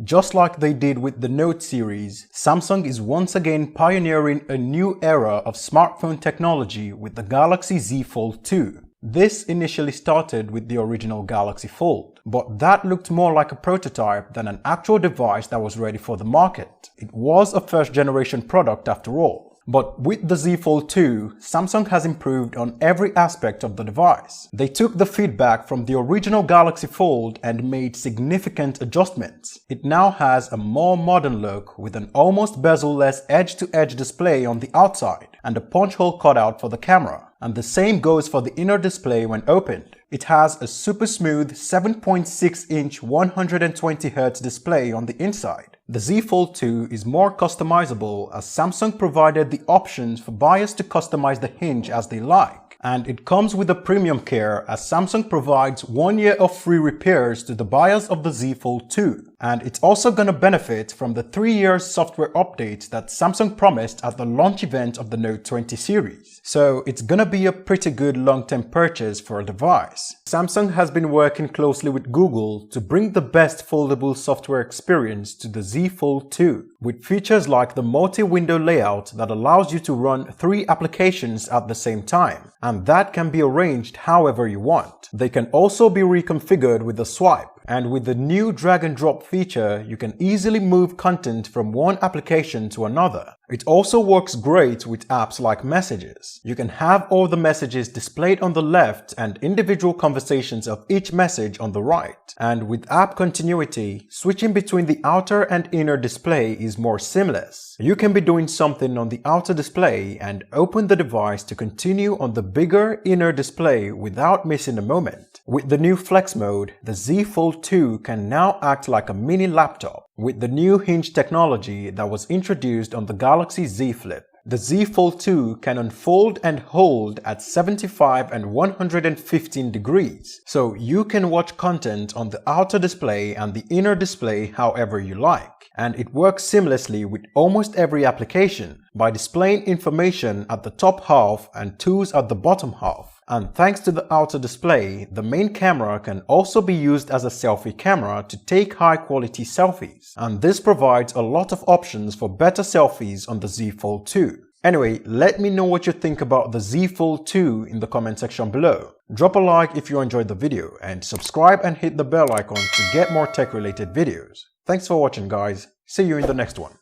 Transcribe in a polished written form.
Just like they did with the Note series, Samsung is once again pioneering a new era of smartphone technology with the Galaxy Z Fold 2. This initially started with the original Galaxy Fold, but that looked more like a prototype than an actual device that was ready for the market. It was a first-generation product after all. But with the Z Fold 2, Samsung has improved on every aspect of the device. They took the feedback from the original Galaxy Fold and made significant adjustments. It now has a more modern look with an almost bezel-less edge-to-edge display on the outside and a punch hole cutout for the camera. And the same goes for the inner display when opened. It has a super smooth 7.6-inch 120Hz display on the inside. The Z Fold 2 is more customizable as Samsung provided the options for buyers to customize the hinge as they like. And it comes with a premium care as Samsung provides 1 year of free repairs to the buyers of the Z Fold 2. And it's also going to benefit from the 3-year software update that Samsung promised at the launch event of the Note 20 series. So it's gonna be a pretty good long-term purchase for a device. Samsung has been working closely with Google to bring the best foldable software experience to the Z Fold 2, with features like the multi-window layout that allows you to run 3 applications at the same time, and that can be arranged however you want. They can also be reconfigured with a swipe. And with the new drag and drop feature, you can easily move content from one application to another. It also works great with apps like Messages. You can have all the messages displayed on the left and individual conversations of each message on the right. And with app continuity, switching between the outer and inner display is more seamless. You can be doing something on the outer display and open the device to continue on the bigger inner display without missing a moment. With the new Flex mode, the Z Fold 2 can now act like a mini laptop. With the new hinge technology that was introduced on the Galaxy Z Flip, the Z Fold 2 can unfold and hold at 75 and 115 degrees, so you can watch content on the outer display and the inner display however you like. And it works seamlessly with almost every application by displaying information at the top half and tools at the bottom half. And thanks to the outer display, the main camera can also be used as a selfie camera to take high-quality selfies. And this provides a lot of options for better selfies on the Z Fold 2. Anyway, let me know what you think about the Z Fold 2 in the comment section below. Drop a like if you enjoyed the video and subscribe and hit the bell icon to get more tech-related videos. Thanks for watching, guys. See you in the next one.